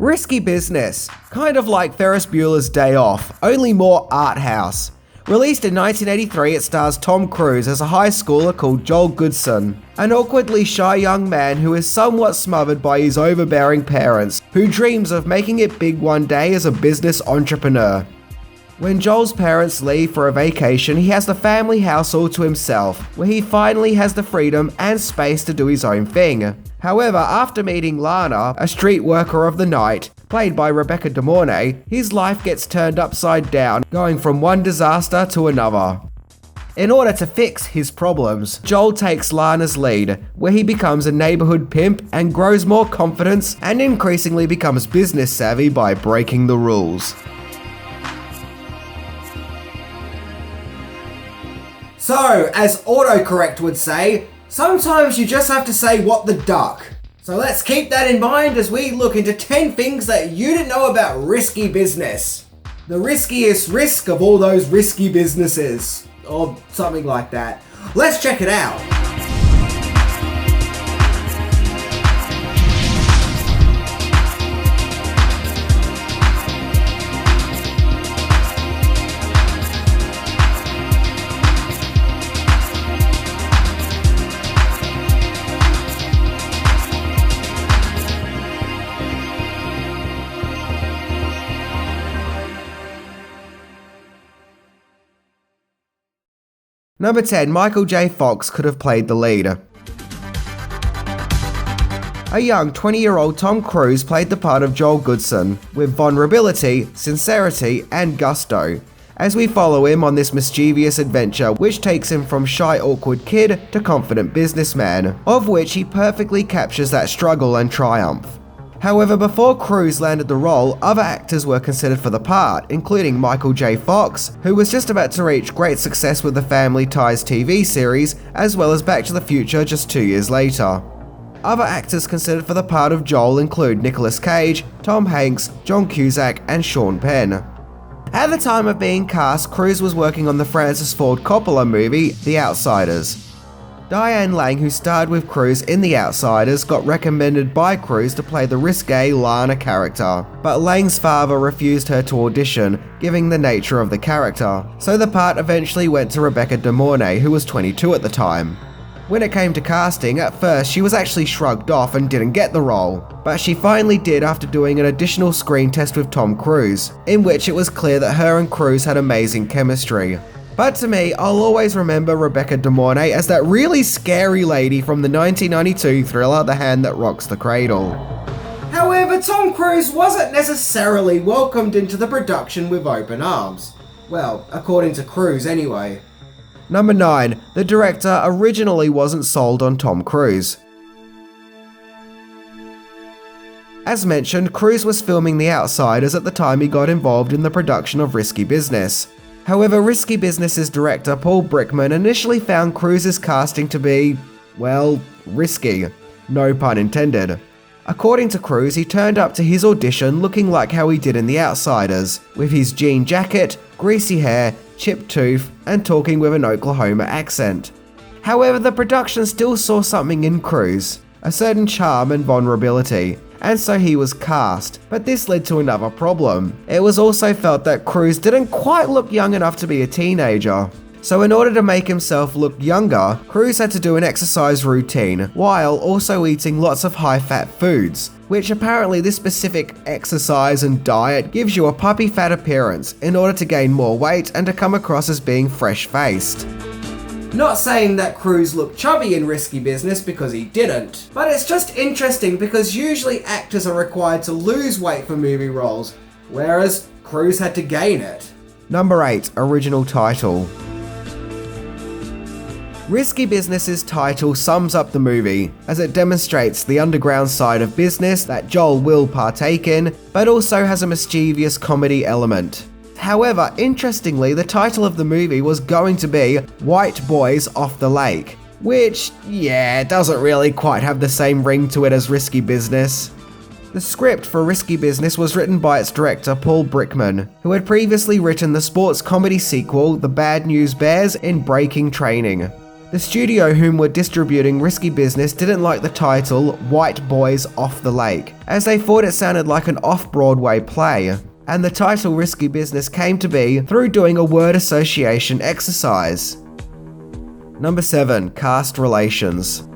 Risky Business, kind of like Ferris Bueller's Day Off, only more art house. Released in 1983, it stars Tom Cruise as a high schooler called Joel Goodson, an awkwardly shy young man who is somewhat smothered by his overbearing parents, who dreams of making it big one day as a business entrepreneur. When Joel's parents leave for a vacation, he has the family house all to himself, where he finally has the freedom and space to do his own thing. However, after meeting Lana, a street worker of the night, played by Rebecca De Mornay, his life gets turned upside down, going from one disaster to another. In order to fix his problems, Joel takes Lana's lead, where he becomes a neighborhood pimp and grows more confidence and increasingly becomes business savvy by breaking the rules. So, as autocorrect would say, sometimes you just have to say what the duck. So let's keep that in mind as we look into 10 things that you didn't know about risky business. The riskiest risk of all those risky businesses, or something like that. Let's check it out. Number 10. Michael J. Fox could have played the lead. A young 20-year-old Tom Cruise played the part of Joel Goodson, with vulnerability, sincerity, and gusto, as we follow him on this mischievous adventure which takes him from shy, awkward kid to confident businessman, of which he perfectly captures that struggle and triumph. However, before Cruise landed the role, other actors were considered for the part, including Michael J. Fox, who was just about to reach great success with the Family Ties TV series, as well as Back to the Future just 2 years later. Other actors considered for the part of Joel include Nicolas Cage, Tom Hanks, John Cusack, and Sean Penn. At the time of being cast, Cruise was working on the Francis Ford Coppola movie, The Outsiders. Diane Lang, who starred with Cruise in The Outsiders, got recommended by Cruise to play the risque Lana character, but Lang's father refused her to audition, given the nature of the character, so the part eventually went to Rebecca De Mornay, who was 22 at the time. When it came to casting, at first she was actually shrugged off and didn't get the role, but she finally did after doing an additional screen test with Tom Cruise, in which it was clear that her and Cruise had amazing chemistry. But to me, I'll always remember Rebecca De Mornay as that really scary lady from the 1992 thriller The Hand That Rocks the Cradle. However, Tom Cruise wasn't necessarily welcomed into the production with open arms. Well, according to Cruise anyway. Number 9. The director originally wasn't sold on Tom Cruise. As mentioned, Cruise was filming The Outsiders at the time he got involved in the production of Risky Business. However, Risky Business's director Paul Brickman initially found Cruise's casting to be, well, risky. No pun intended. According to Cruise, he turned up to his audition looking like how he did in The Outsiders, with his jean jacket, greasy hair, chipped tooth, and talking with an Oklahoma accent. However, the production still saw something in Cruise, a certain charm and vulnerability, and so he was cast, but this led to another problem. It was also felt that Cruise didn't quite look young enough to be a teenager. So in order to make himself look younger, Cruise had to do an exercise routine, while also eating lots of high-fat foods, which apparently this specific exercise and diet gives you a puppy fat appearance in order to gain more weight and to come across as being fresh-faced. Not saying that Cruise looked chubby in Risky Business because he didn't, but it's just interesting because usually actors are required to lose weight for movie roles, whereas Cruise had to gain it. Number 8. Original title. Risky Business's title sums up the movie, as it demonstrates the underground side of business that Joel will partake in, but also has a mischievous comedy element. However, interestingly, the title of the movie was going to be White Boys Off the Lake, which, doesn't really quite have the same ring to it as Risky Business. The script for Risky Business was written by its director Paul Brickman, who had previously written the sports comedy sequel The Bad News Bears in Breaking Training. The studio whom were distributing Risky Business didn't like the title White Boys Off the Lake, as they thought it sounded like an off-Broadway play, and the title Risky Business came to be through doing a word association exercise. Number 7. Cast relations.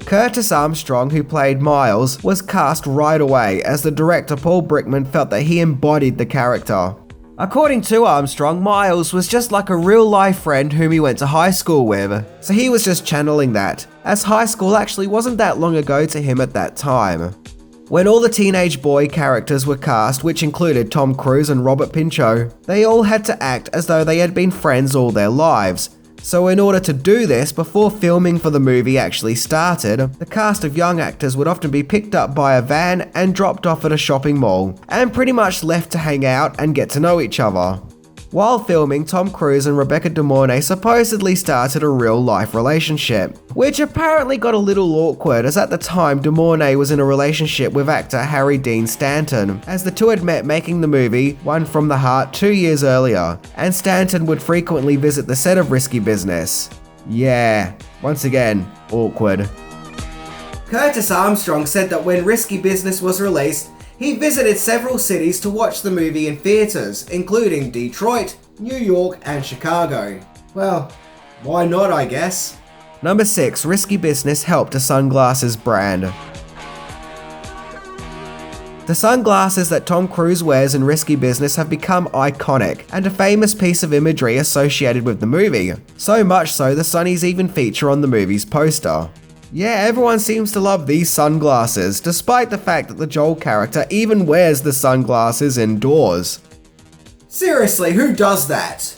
Curtis Armstrong, who played Miles, was cast right away as the director Paul Brickman felt that he embodied the character. According to Armstrong, Miles was just like a real-life friend whom he went to high school with, so he was just channeling that, as high school actually wasn't that long ago to him at that time. When all the teenage boy characters were cast, which included Tom Cruise and Robert Pinchot, they all had to act as though they had been friends all their lives. So in order to do this, before filming for the movie actually started, the cast of young actors would often be picked up by a van and dropped off at a shopping mall, and pretty much left to hang out and get to know each other. While filming, Tom Cruise and Rebecca De Mornay supposedly started a real-life relationship, which apparently got a little awkward as at the time De Mornay was in a relationship with actor Harry Dean Stanton, as the two had met making the movie One from the Heart 2 years earlier, and Stanton would frequently visit the set of Risky Business. Yeah, once again, awkward. Curtis Armstrong said that when Risky Business was released, he visited several cities to watch the movie in theaters, including Detroit, New York, and Chicago. Well, why not, I guess? Number 6. Risky Business helped a sunglasses brand. The sunglasses that Tom Cruise wears in Risky Business have become iconic and a famous piece of imagery associated with the movie. So much so, the sunnies even feature on the movie's poster. Yeah, everyone seems to love these sunglasses, despite the fact that the Joel character even wears the sunglasses indoors. Seriously, who does that?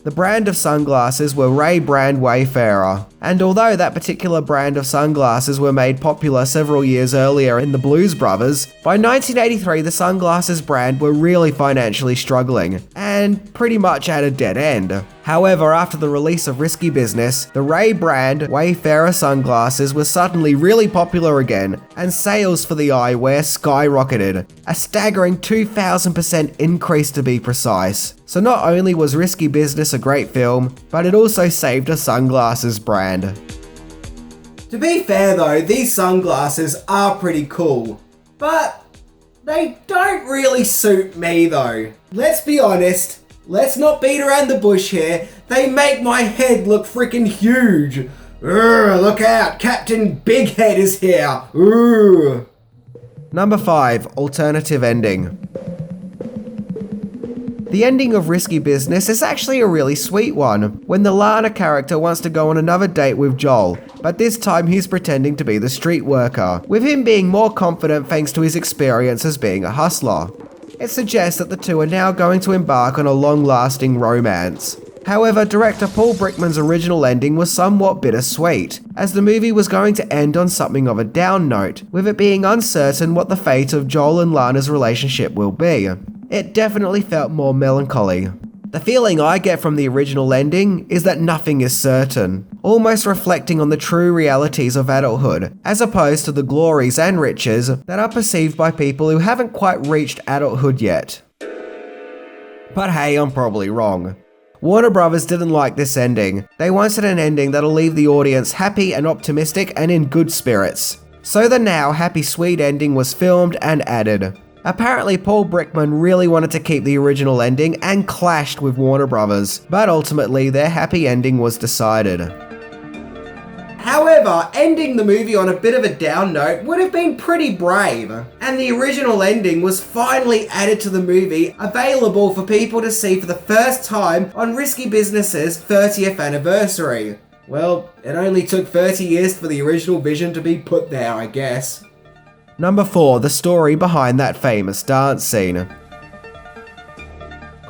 The brand of sunglasses were Ray-Ban Wayfarer, and although that particular brand of sunglasses were made popular several years earlier in the Blues Brothers, by 1983 the sunglasses brand were really financially struggling, and pretty much at a dead end. However, after the release of Risky Business, the Ray-Ban Wayfarer sunglasses were suddenly really popular again, and sales for the eyewear skyrocketed, a staggering 2,000% increase to be precise. So not only was Risky Business a great film, but it also saved a sunglasses brand. To be fair though, these sunglasses are pretty cool, but they don't really suit me though. Let's be honest. Let's not beat around the bush here. They make my head look freaking huge. Look out, Captain Big Head is here. Number 5. Alternative ending. The ending of Risky Business is actually a really sweet one, when the Lana character wants to go on another date with Joel, but this time he's pretending to be the street worker, with him being more confident thanks to his experience as being a hustler. It suggests that the two are now going to embark on a long-lasting romance. However, director Paul Brickman's original ending was somewhat bittersweet, as the movie was going to end on something of a down note, with it being uncertain what the fate of Joel and Lana's relationship will be. It definitely felt more melancholy. The feeling I get from the original ending is that nothing is certain, almost reflecting on the true realities of adulthood, as opposed to the glories and riches that are perceived by people who haven't quite reached adulthood yet. But hey, I'm probably wrong. Warner Brothers didn't like this ending. They wanted an ending that'll leave the audience happy and optimistic and in good spirits. So the now happy sweet ending was filmed and added. Apparently, Paul Brickman really wanted to keep the original ending and clashed with Warner Brothers, but ultimately their happy ending was decided. However, ending the movie on a bit of a down note would have been pretty brave, and the original ending was finally added to the movie, available for people to see for the first time on Risky Business's 30th anniversary. Well, it only took 30 years for the original vision to be put there, I guess. Number 4. The story behind that famous dance scene.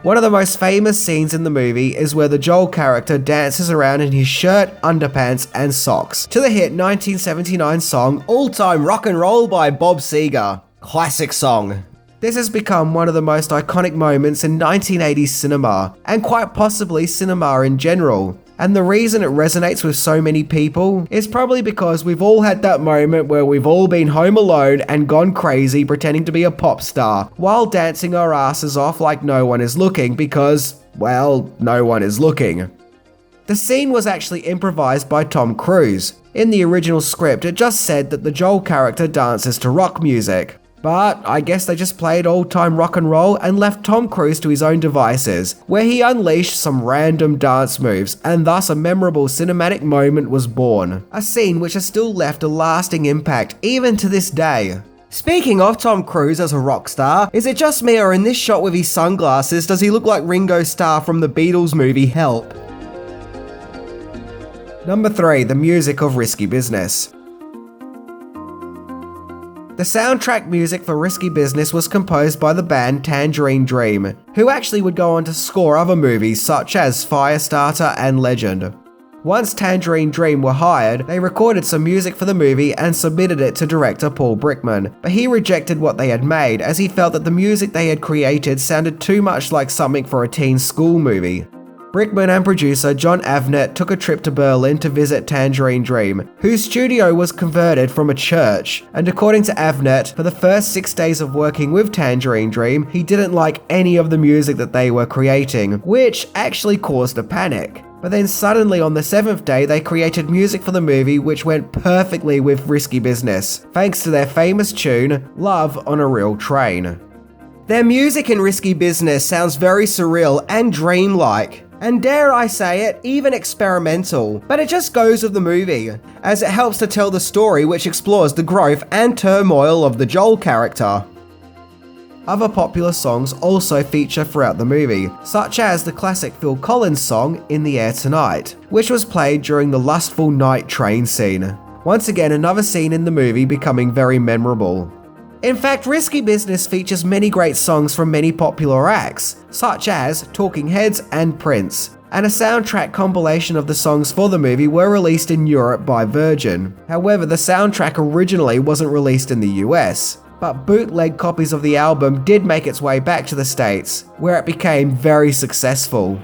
One of the most famous scenes in the movie is where the Joel character dances around in his shirt, underpants, and socks to the hit 1979 song All Time Rock and Roll by Bob Seger. Classic song. This has become one of the most iconic moments in 1980s cinema, and quite possibly cinema in general. And the reason it resonates with so many people is probably because we've all had that moment where we've all been home alone and gone crazy pretending to be a pop star while dancing our asses off like no one is looking because, well, no one is looking. The scene was actually improvised by Tom Cruise. In the original script, it just said that the Joel character dances to rock music. But I guess they just played old-time rock and roll and left Tom Cruise to his own devices, where he unleashed some random dance moves, and thus a memorable cinematic moment was born. A scene which has still left a lasting impact even to this day. Speaking of Tom Cruise as a rock star, is it just me, or in this shot with his sunglasses does he look like Ringo Starr from the Beatles movie Help? Number 3. The music of Risky Business. The soundtrack music for Risky Business was composed by the band Tangerine Dream, who actually would go on to score other movies such as Firestarter and Legend. Once Tangerine Dream were hired, they recorded some music for the movie and submitted it to director Paul Brickman, but he rejected what they had made as he felt that the music they had created sounded too much like something for a teen school movie. Brickman and producer John Avnet took a trip to Berlin to visit Tangerine Dream, whose studio was converted from a church, and according to Avnet, for the first 6 days of working with Tangerine Dream, he didn't like any of the music that they were creating, which actually caused a panic. But then suddenly on the 7th day, they created music for the movie which went perfectly with Risky Business, thanks to their famous tune, Love on a Real Train. Their music in Risky Business sounds very surreal and dreamlike. And dare I say it, even experimental, but it just goes with the movie, as it helps to tell the story which explores the growth and turmoil of the Joel character. Other popular songs also feature throughout the movie, such as the classic Phil Collins song, In the Air Tonight, which was played during the lustful night train scene. Once again, another scene in the movie becoming very memorable. In fact, Risky Business features many great songs from many popular acts, such as Talking Heads and Prince, and a soundtrack compilation of the songs for the movie were released in Europe by Virgin. However, the soundtrack originally wasn't released in the US, but bootleg copies of the album did make its way back to the States, where it became very successful.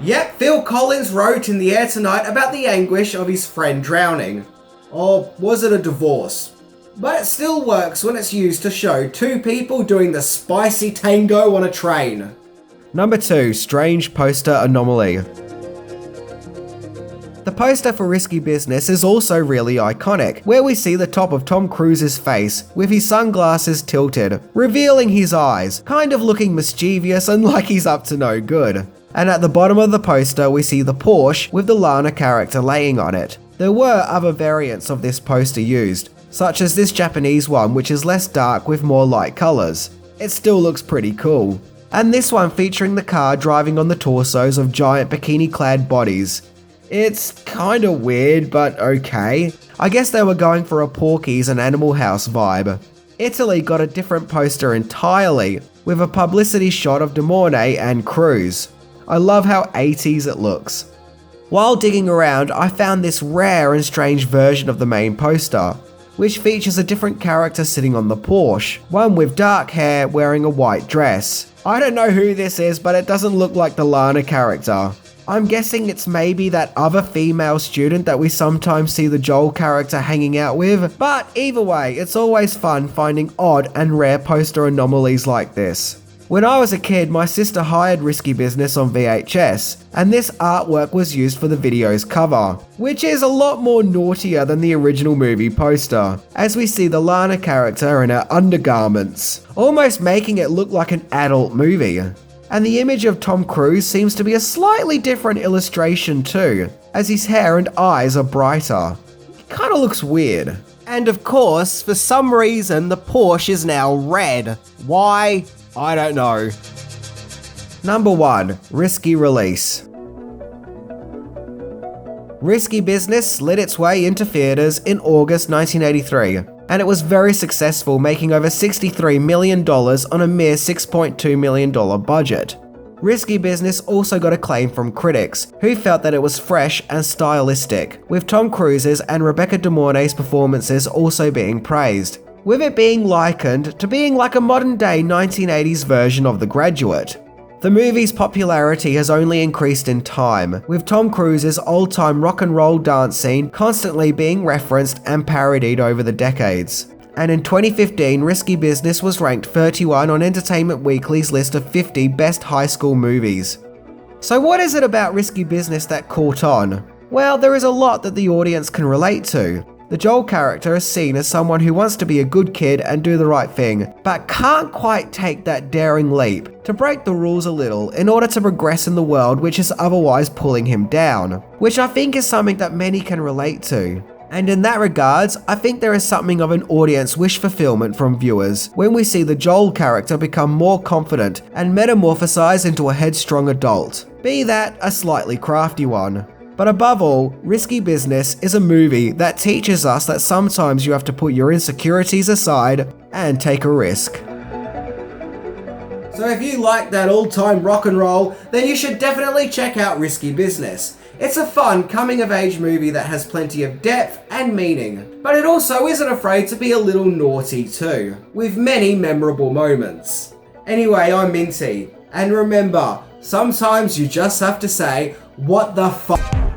Yep, Phil Collins wrote In the Air Tonight about the anguish of his friend drowning. Or was it a divorce? But it still works when it's used to show two people doing the spicy tango on a train. Number 2. Strange Poster Anomaly. The poster for Risky Business is also really iconic, where we see the top of Tom Cruise's face, with his sunglasses tilted, revealing his eyes, kind of looking mischievous and like he's up to no good. And at the bottom of the poster we see the Porsche with the Lana character laying on it. There were other variants of this poster used, such as this Japanese one which is less dark with more light colours. It still looks pretty cool. And this one featuring the car driving on the torsos of giant bikini-clad bodies. It's kinda weird, but okay. I guess they were going for a Porky's and Animal House vibe. Italy got a different poster entirely, with a publicity shot of De Mornay and Cruise. I love how 80s it looks. While digging around, I found this rare and strange version of the main poster, which features a different character sitting on the Porsche, one with dark hair wearing a white dress. I don't know who this is, but it doesn't look like the Lana character. I'm guessing it's maybe that other female student that we sometimes see the Joel character hanging out with, but either way, it's always fun finding odd and rare poster anomalies like this. When I was a kid, my sister hired Risky Business on VHS, and this artwork was used for the video's cover, which is a lot more naughtier than the original movie poster, as we see the Lana character in her undergarments, almost making it look like an adult movie. And the image of Tom Cruise seems to be a slightly different illustration too, as his hair and eyes are brighter. It kinda looks weird. And of course, for some reason, the Porsche is now red. Why? I don't know. Number 1. Risky Release. Risky Business slid its way into theaters in August 1983, and it was very successful, making over $63 million on a mere $6.2 million budget. Risky Business also got acclaim from critics, who felt that it was fresh and stylistic, with Tom Cruise's and Rebecca De Mornay's performances also being praised, with it being likened to being like a modern-day 1980s version of The Graduate. The movie's popularity has only increased in time, with Tom Cruise's old-time rock and roll dance scene constantly being referenced and parodied over the decades. And in 2015, Risky Business was ranked 31 on Entertainment Weekly's list of 50 best high school movies. So what is it about Risky Business that caught on? Well, there is a lot that the audience can relate to. The Joel character is seen as someone who wants to be a good kid and do the right thing, but can't quite take that daring leap to break the rules a little in order to progress in the world which is otherwise pulling him down, which I think is something that many can relate to. And in that regards, I think there is something of an audience wish fulfillment from viewers when we see the Joel character become more confident and metamorphosize into a headstrong adult, be that a slightly crafty one. But above all, Risky Business is a movie that teaches us that sometimes you have to put your insecurities aside and take a risk. So if you like that all-time rock and roll, then you should definitely check out Risky Business. It's a fun coming-of-age movie that has plenty of depth and meaning, but it also isn't afraid to be a little naughty too, with many memorable moments. Anyway, I'm Minty, and remember, sometimes you just have to say, what the fuck?